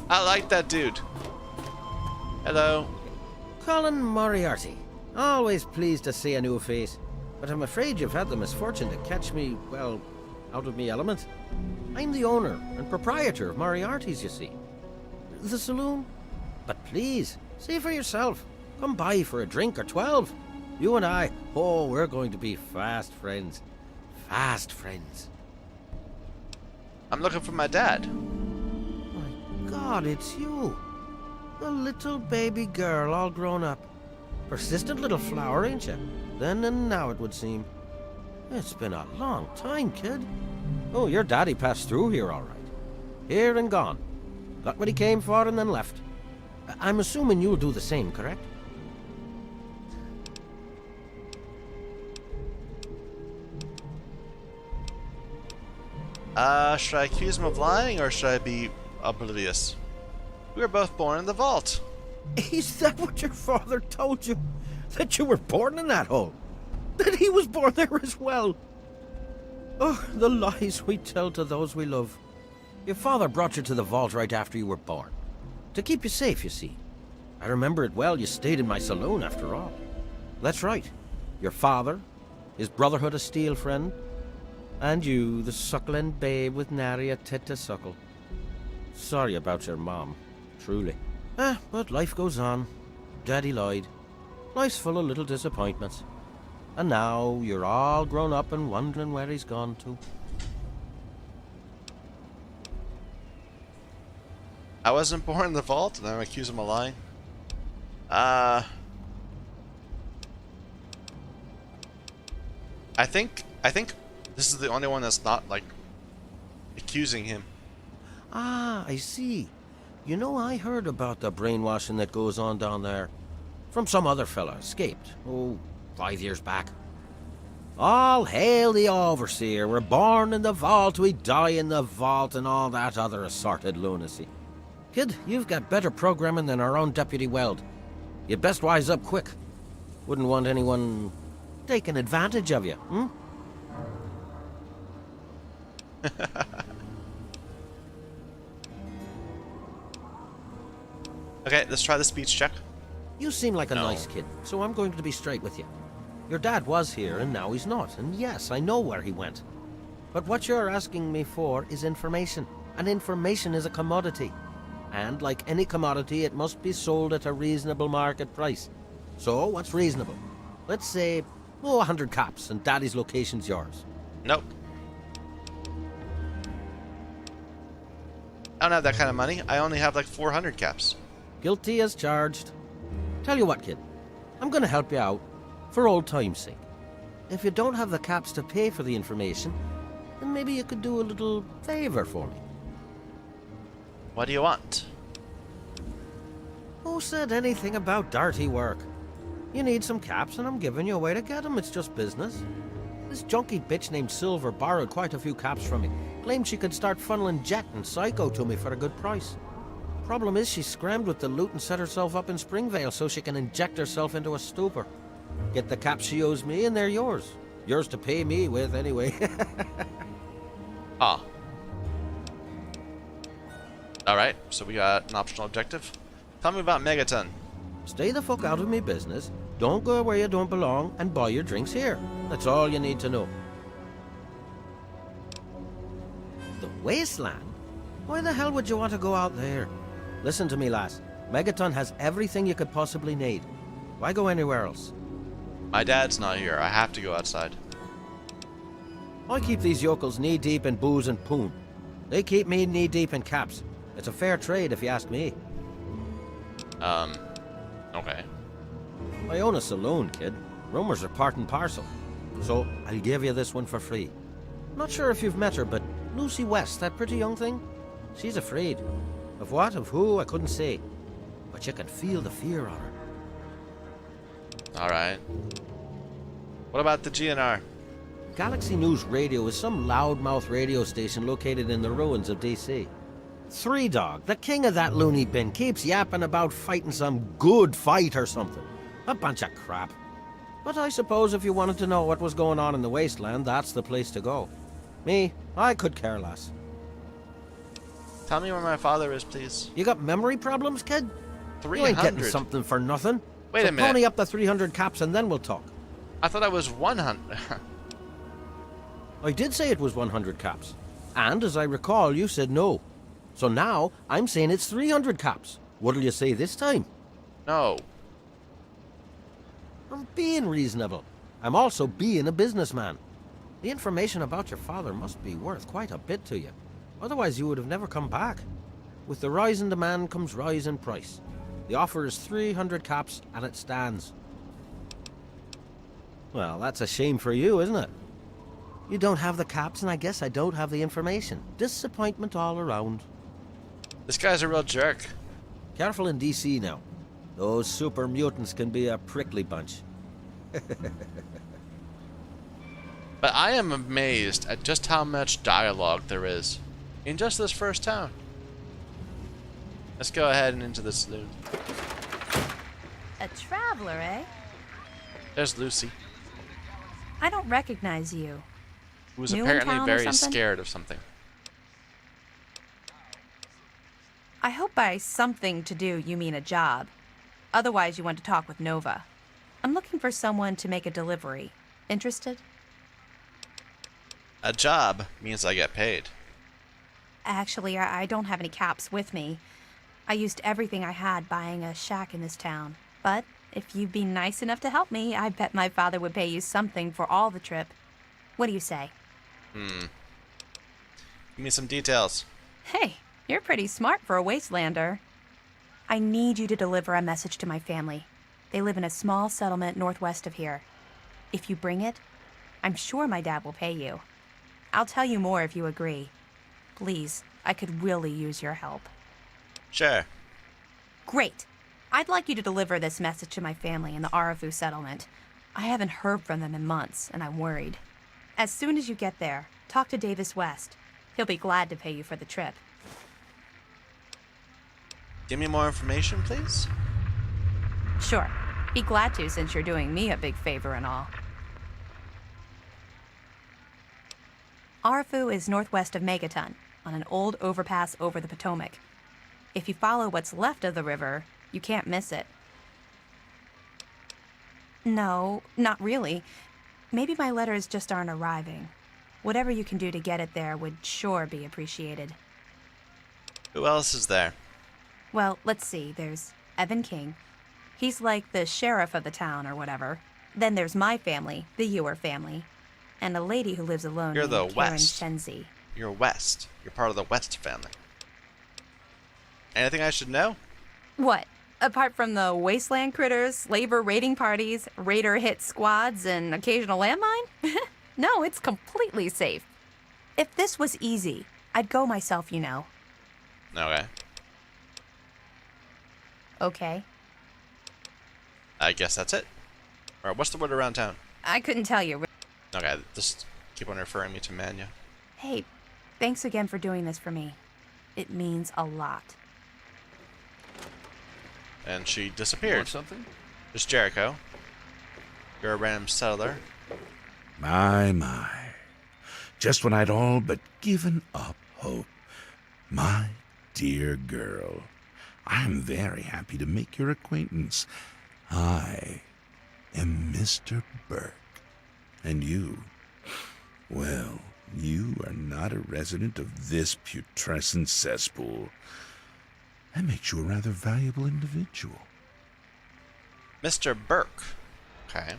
I like that dude. Hello. Colin Moriarty. Always pleased to see a new face. But I'm afraid you've had the misfortune to catch me, well, out of me element. I'm the owner and proprietor of Moriarty's, you see. The saloon. But please, see for yourself. Come by for a drink or 12. You and I, oh, we're going to be fast friends. Fast friends. I'm looking for my dad. My God, it's you. The little baby girl all grown up. Persistent little flower, ain't you? Then and now, it would seem. It's been a long time, kid. Oh, your daddy passed through here all right. Here and gone. Got what he came for and then left. I'm assuming you'll do the same, correct? Should I accuse him of lying or should I be oblivious? We were both born in the vault. Is that what your father told you? That you were born in that hole? That he was born there as well? Oh, the lies we tell to those we love. Your father brought you to the vault right after you were born. To keep you safe, you see. I remember it well, you stayed in my saloon after all. That's right. Your father, his Brotherhood of Steel friend, and you, the suckling babe with nary a tit to suckle. Sorry about your mom, truly. But life goes on. Daddy lied. Life's full of little disappointments. And now you're all grown up and wondering where he's gone to. I wasn't born in the vault and I'm accusing him of lying. I think this is the only one that's not, like, accusing him. Ah, I see. You know, I heard about the brainwashing that goes on down there. From some other fella, escaped. Oh, 5 years back. All hail the overseer. We're born in the vault, we die in the vault, and all that other assorted lunacy. Kid, you've got better programming than our own Deputy Weld. You'd best wise up quick. Wouldn't want anyone taking advantage of you, hmm? Okay, let's try the speech check. You seem like a No. nice kid, so I'm going to be straight with you. Your dad was here, and now he's not. And yes, I know where he went. But what you're asking me for is information. And information is a commodity. And like any commodity, it must be sold at a reasonable market price. So, what's reasonable? Let's say, 100 caps, and Daddy's location's yours. Nope. I don't have that kind of money. I only have like 400 caps. Guilty as charged. Tell you what, kid. I'm gonna help you out, for old time's sake. If you don't have the caps to pay for the information, then maybe you could do a little favor for me. What do you want? Who said anything about dirty work? You need some caps, and I'm giving you a way to get them. It's just business. This junky bitch named Silver borrowed quite a few caps from me. Claimed she could start funneling Jet and Psycho to me for a good price. Problem is, she scrammed with the loot and set herself up in Springvale so she can inject herself into a stupor. Get the caps she owes me, and they're yours. Yours to pay me with, anyway. Ah. Alright, so we got an optional objective. Tell me about Megaton. Stay the fuck out of me business, don't go where you don't belong, and buy your drinks here. That's all you need to know. The Wasteland? Why the hell would you want to go out there? Listen to me, lass. Megaton has everything you could possibly need. Why go anywhere else? My dad's not here. I have to go outside. I keep these yokels knee-deep in booze and poon. They keep me knee-deep in caps. It's a fair trade, if you ask me. Okay. I own a saloon, kid. Rumors are part and parcel. So, I'll give you this one for free. Not sure if you've met her, but Lucy West, that pretty young thing? She's afraid. Of what, of who, I couldn't say. But you can feel the fear on her. Alright. What about the GNR? Galaxy News Radio is some loudmouth radio station located in the ruins of DC. Three Dog, the king of that loony bin, keeps yapping about fighting some good fight or something. A bunch of crap. But I suppose if you wanted to know what was going on in the Wasteland, that's the place to go. Me, I could care less. Tell me where my father is, please. You got memory problems, kid? 300. You ain't getting something for nothing. Wait so a minute. Pony up the 300 caps and then we'll talk. I thought I was 100. I did say it was 100 caps. And as I recall, you said no. So now, I'm saying it's 300 caps. What'll you say this time? No. I'm being reasonable. I'm also being a businessman. The information about your father must be worth quite a bit to you. Otherwise, you would have never come back. With the rise in demand comes rise in price. The offer is 300 caps, and it stands. Well, that's a shame for you, isn't it? You don't have the caps, and I guess I don't have the information. Disappointment all around. This guy's a real jerk. Careful in DC now. Those super mutants can be a prickly bunch. But I am amazed at just how much dialogue there is in just this first town. Let's go ahead and into the saloon. A traveler, eh? There's Lucy, I don't recognize you. who was New in apparently town or very something? scared of something. I hope by something to do you mean a job. Otherwise, you want to talk with Nova. I'm looking for someone to make a delivery. Interested? A job means I get paid. Actually, I don't have any caps with me. I used everything I had buying a shack in this town. But if you'd be nice enough to help me, I bet my father would pay you something for all the trip. What do you say? Give me some details. Hey, you're pretty smart for a wastelander. I need you to deliver a message to my family. They live in a small settlement northwest of here. If you bring it, I'm sure my dad will pay you. I'll tell you more if you agree. Please, I could really use your help. Sure. Great. I'd like you to deliver this message to my family in the Arafu settlement. I haven't heard from them in months, and I'm worried. As soon as you get there, talk to Davis West. He'll be glad to pay you for the trip. Give me more information, please. Sure. Be glad to, since you're doing me a big favor and all. Arafu is northwest of Megaton, on an old overpass over the Potomac. If you follow what's left of the river, you can't miss it. No, not really. Maybe my letters just aren't arriving. Whatever you can do to get it there would sure be appreciated. Who else is there? Well, let's see. There's Evan King. He's like the sheriff of the town or whatever. Then there's my family, the Ewer family. And a lady who lives alone You're the named Karen West. Shenzi. You're West. You're part of the West family. Anything I should know? What? Apart from the wasteland critters, slaver raiding parties, raider hit squads, and occasional landmine? No, it's completely safe. If this was easy, I'd go myself, you know. Okay. Okay. I guess that's it. Alright, what's the word around town? I couldn't tell you. Okay, just keep on referring me to Manya. Hey, thanks again for doing this for me. It means a lot. And she disappeared. Want something? There's Jericho. You're a random settler. My. Just when I'd all but given up hope. My dear girl, I am very happy to make your acquaintance. I am Mr. Burke. And you, well, you are not a resident of this putrescent cesspool. That makes you a rather valuable individual. Mr. Burke. Okay.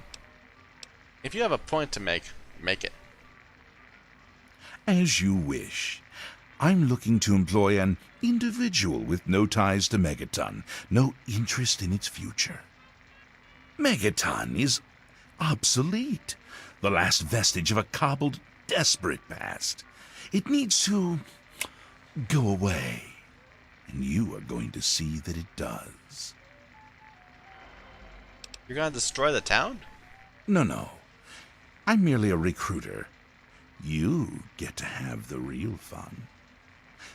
If you have a point to make it. As you wish. I'm looking to employ an individual with no ties to Megaton, no interest in its future. Megaton is obsolete, the last vestige of a cobbled, desperate past. It needs to go away, and you are going to see that it does. You're gonna destroy the town? No. I'm merely a recruiter. You get to have the real fun.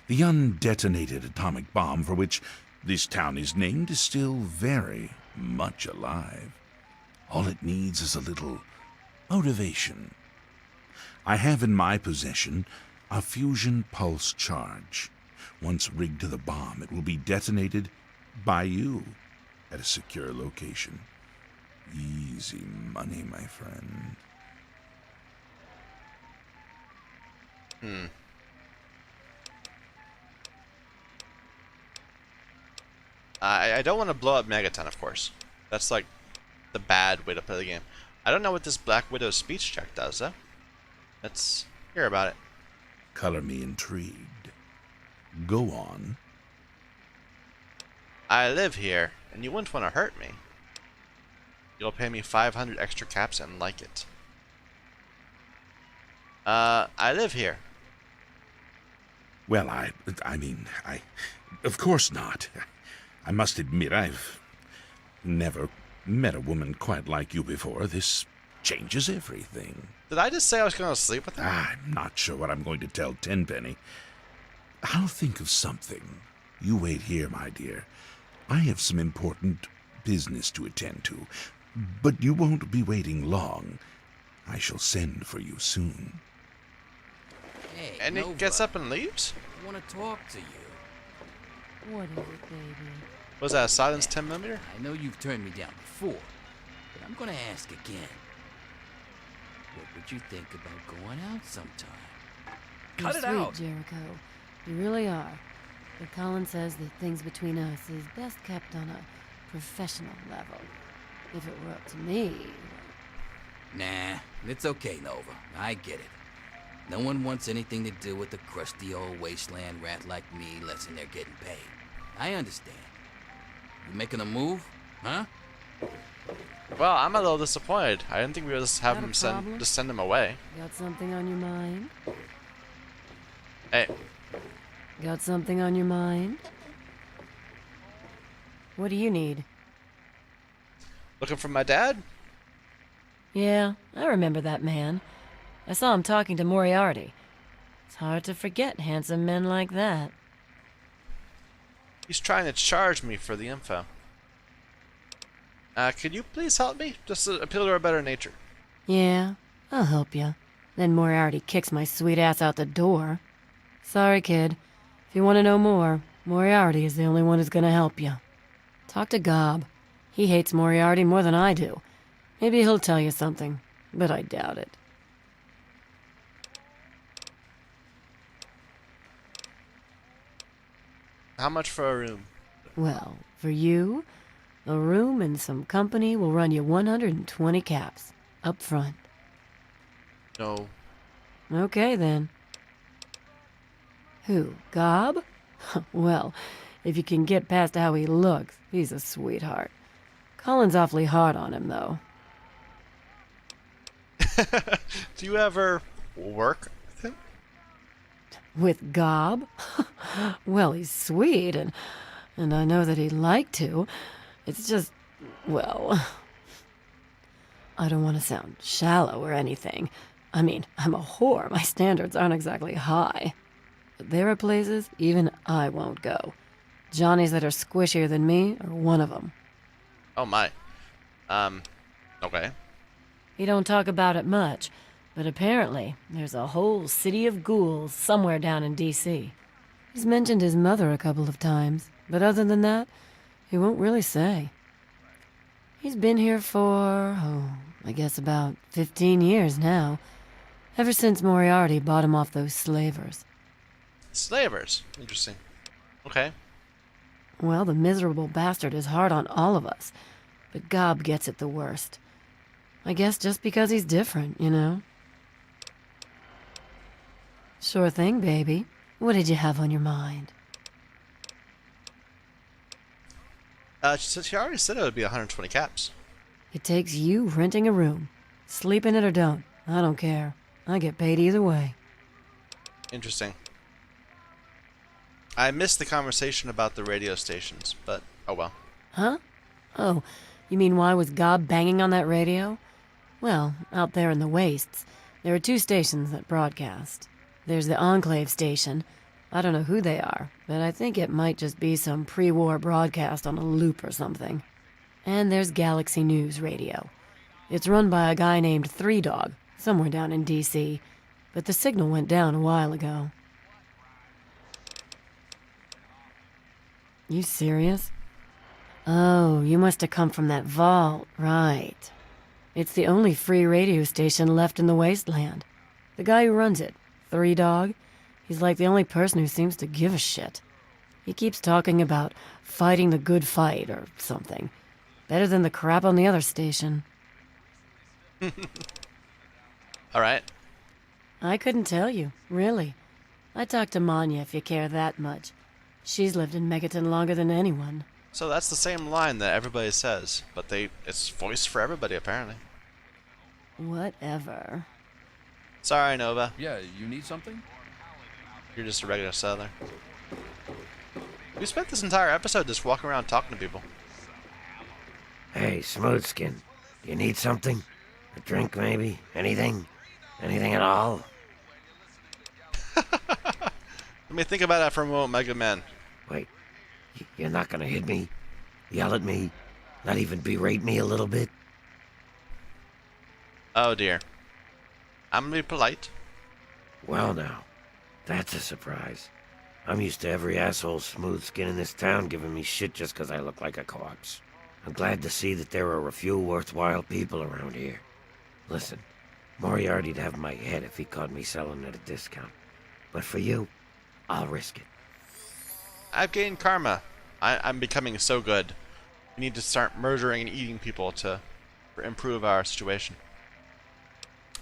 The undetonated atomic bomb for which this town is named is still very much alive. All it needs is a little motivation. I have in my possession a fusion pulse charge. Once rigged to the bomb, it will be detonated by you at a secure location. Easy money, my friend. I don't want to blow up Megaton, of course. That's like the bad way to play the game. I don't know what this Black Widow speech check does, though. Let's hear about it. Color me intrigued. Go on. I live here, and you wouldn't want to hurt me. You'll pay me 500 extra caps and like it. I live here. Well, I mean, of course not. I must admit, I've never met a woman quite like you before. This changes everything. Did I just say I was going to sleep with her? I'm not sure what I'm going to tell Tenpenny. I'll think of something. You wait here, my dear. I have some important business to attend to, but you won't be waiting long. I shall send for you soon. Hey, And Nova, he gets up and leaves? I want to talk to you. What is it, baby? Was that a silence 10mm? I know you've turned me down before, but I'm going to ask again. What would you think about going out sometime? You're sweet, Jericho. You really are. But Colin says that things between us is best kept on a professional level. If it were up to me... Nah, it's okay, Nova. I get it. No one wants anything to do with a crusty old wasteland rat like me less than they're getting paid. I understand. You making a move? Huh? Well, I'm a little disappointed. I didn't think we would just have Got a him problem? send him away. Got something on your mind? Hey, Got something on your mind? What do you need? looking for my dad? Yeah, I remember that man. I saw him talking to Moriarty. It's hard to forget handsome men like that. He's trying to charge me for the info. Could you please help me? Just to appeal to our better nature. Yeah, I'll help you. Then Moriarty kicks my sweet ass out the door. Sorry, kid. If you want to know more, Moriarty is the only one who's gonna help you. Talk to Gob. He hates Moriarty more than I do. Maybe he'll tell you something, but I doubt it. How much for a room? Well, for you, a room and some company will run you 120 caps, up front. No. Okay, then. Who, Gob? Well, if you can get past how he looks, he's a sweetheart. Colin's awfully hard on him, though. Do you ever work with him? With Gob? Well, he's sweet, and I know that he'd like to. It's just, well... I don't want to sound shallow or anything. I mean, I'm a whore. My standards aren't exactly high. But there are places even I won't go. Johnnies that are squishier than me are one of them. Oh my. Okay. He don't talk about it much, but apparently there's a whole city of ghouls somewhere down in D.C. He's mentioned his mother a couple of times, but other than that, he won't really say. He's been here for, I guess about 15 years now. Ever since Moriarty bought him off those slavers. Slavers? Interesting. Okay. Well, the miserable bastard is hard on all of us, but Gob gets it the worst. I guess just because he's different, you know? Sure thing, baby. What did you have on your mind? She already said it would be 120 caps. It takes you renting a room. Sleep in it or don't. I don't care. I get paid either way. Interesting. I missed the conversation about the radio stations, but oh well. Huh? Oh, you mean why was Gob banging on that radio? Well, out there in the wastes, there are 2 stations that broadcast. There's the Enclave station. I don't know who they are, but I think it might just be some pre-war broadcast on a loop or something. And there's Galaxy News Radio. It's run by a guy named Three Dog, somewhere down in D.C., but the signal went down a while ago. You serious? Oh, you must have come from that vault, right. It's the only free radio station left in the wasteland. The guy who runs it, Three Dog, he's like the only person who seems to give a shit. He keeps talking about fighting the good fight or something. Better than the crap on the other station. Alright. I couldn't tell you, really. I talked to Manya if you care that much. She's lived in Megaton longer than anyone. So that's the same line that everybody says, but it's voiced for everybody apparently. Whatever. Sorry, Nova. Yeah, you need something? You're just a regular settler. We spent this entire episode just walking around talking to people. Hey, Smoothskin. Do you need something? A drink, maybe? Anything? Anything at all? Let me think about that for a moment, Mega Man. Wait, you're not gonna hit me? Yell at me? Not even berate me a little bit? Oh dear. I'm gonna be polite. Well now, that's a surprise. I'm used to every asshole Smoothskin in this town giving me shit just 'cause I look like a corpse. I'm glad to see that there are a few worthwhile people around here. Listen, Moriarty'd have my head if he caught me selling at a discount. But for you, I'll risk it. I've gained karma. I'm becoming so good. We need to start murdering and eating people to improve our situation.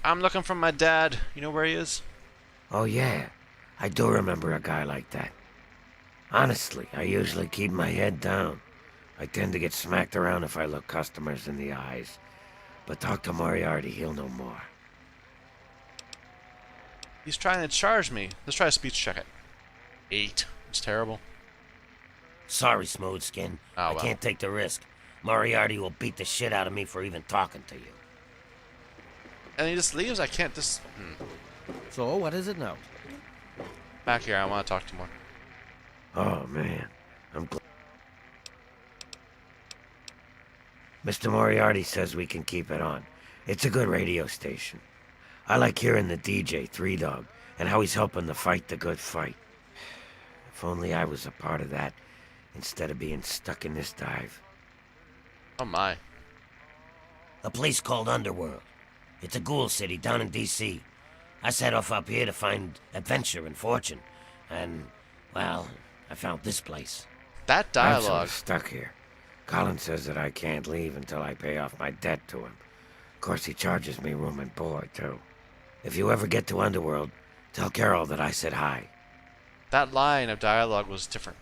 I'm looking for my dad. You know where he is? Oh yeah, I do remember a guy like that. Honestly, I usually keep my head down. I tend to get smacked around if I look customers in the eyes. But talk to Moriarty, he'll know more. He's trying to charge me. Let's try to speech check it. 8. It's terrible. Sorry, Smoothskin. Oh, I can't take the risk. Moriarty will beat the shit out of me for even talking to you. And he just leaves? I can't just... So, what is it now? Back here, I want to talk to more. Oh, man. I'm glad. Mr. Moriarty says we can keep it on. It's a good radio station. I like hearing the DJ, Three Dog, and how he's helping to fight the good fight. If only I was a part of that, instead of being stuck in this dive. Oh my. A place called Underworld. It's a ghoul city down in D.C. I set off up here to find adventure and fortune. And, well, I found this place. That I'm sort dialogue. of stuck here. Colin says that I can't leave until I pay off my debt to him. Of course, he charges me room and board, too. If you ever get to Underworld, tell Carol that I said hi. That line of dialogue was different.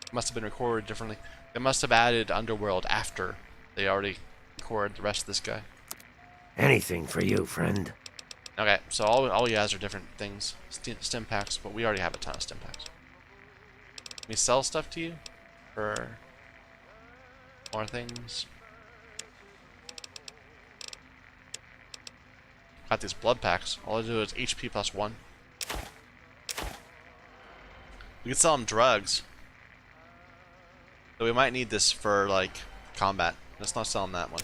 It must have been recorded differently. They must have added Underworld after they already recorded the rest of this guy. Anything for you, friend. Okay, so all he has are different things. Stim packs, but we already have a ton of stim packs. Can we sell stuff to you? For more things? Got these blood packs. All I do is HP plus 1. We could sell them drugs. So we might need this for, like, combat. Let's not sell them that one.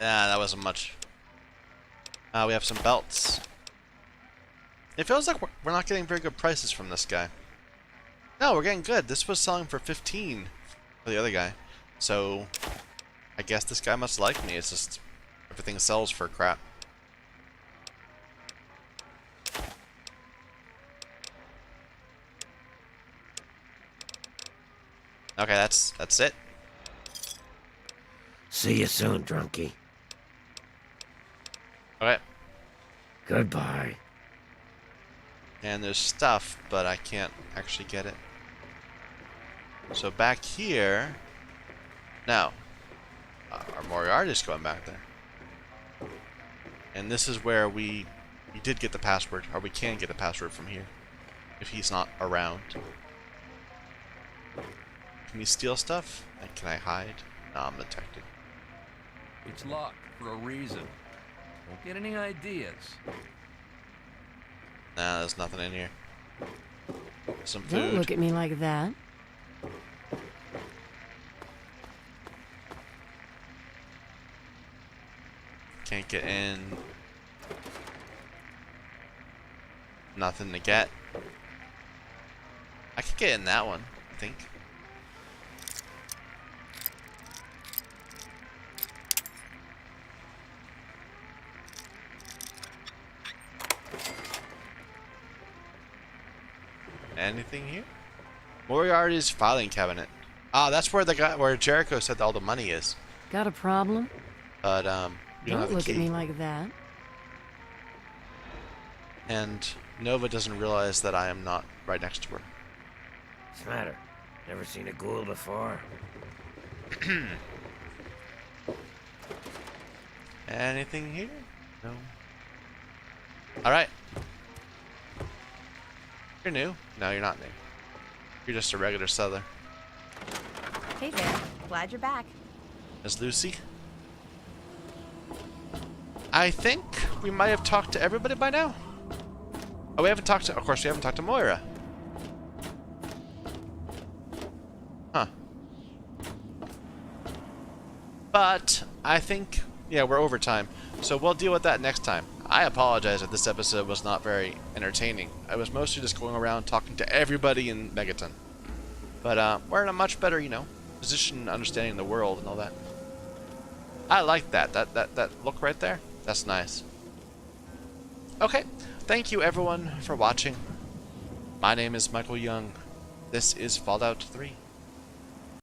Yeah, that wasn't much. We have some belts. It feels like we're not getting very good prices from this guy. No, we're getting good. This was selling for 15 for the other guy. So, I guess this guy must like me. It's just everything sells for crap. Okay, that's it. See you soon, drunkie. Okay. Goodbye. And there's stuff, but I can't actually get it. So back here... Now, our Moriarty's going back there. And this is where we did get the password, or we can get the password from here. If he's not around. Can we steal stuff? And can I hide? No, I'm detected. It's locked for a reason. Don't get any ideas. Nah, there's nothing in here. Some food. Don't look at me like that. Can't get in. Nothing to get. get in that one, I think. Anything here? Moriarty's filing cabinet. Ah, that's where where Jericho said all the money is. Got a problem? But you don't have the look key. at me like that. And Nova doesn't realize that I am not right next to her. What's the matter? Never seen a ghoul before? Anything here? No. Alright. You're new. No, you're not new. You're just a regular settler. Hey there. Glad you're back. Miss Lucy? I think we might have talked to everybody by now. Oh, we haven't talked to... Of course, we haven't talked to Moira. Huh. But I think... Yeah, we're over time. So we'll deal with that next time. I apologize if this episode was not very entertaining. I was mostly just going around talking to everybody in Megaton. But we're in a much better, position understanding the world and all that. I like that. That look right there. That's nice. Okay. Thank you everyone for watching. My name is Michael Young. This is Fallout 3.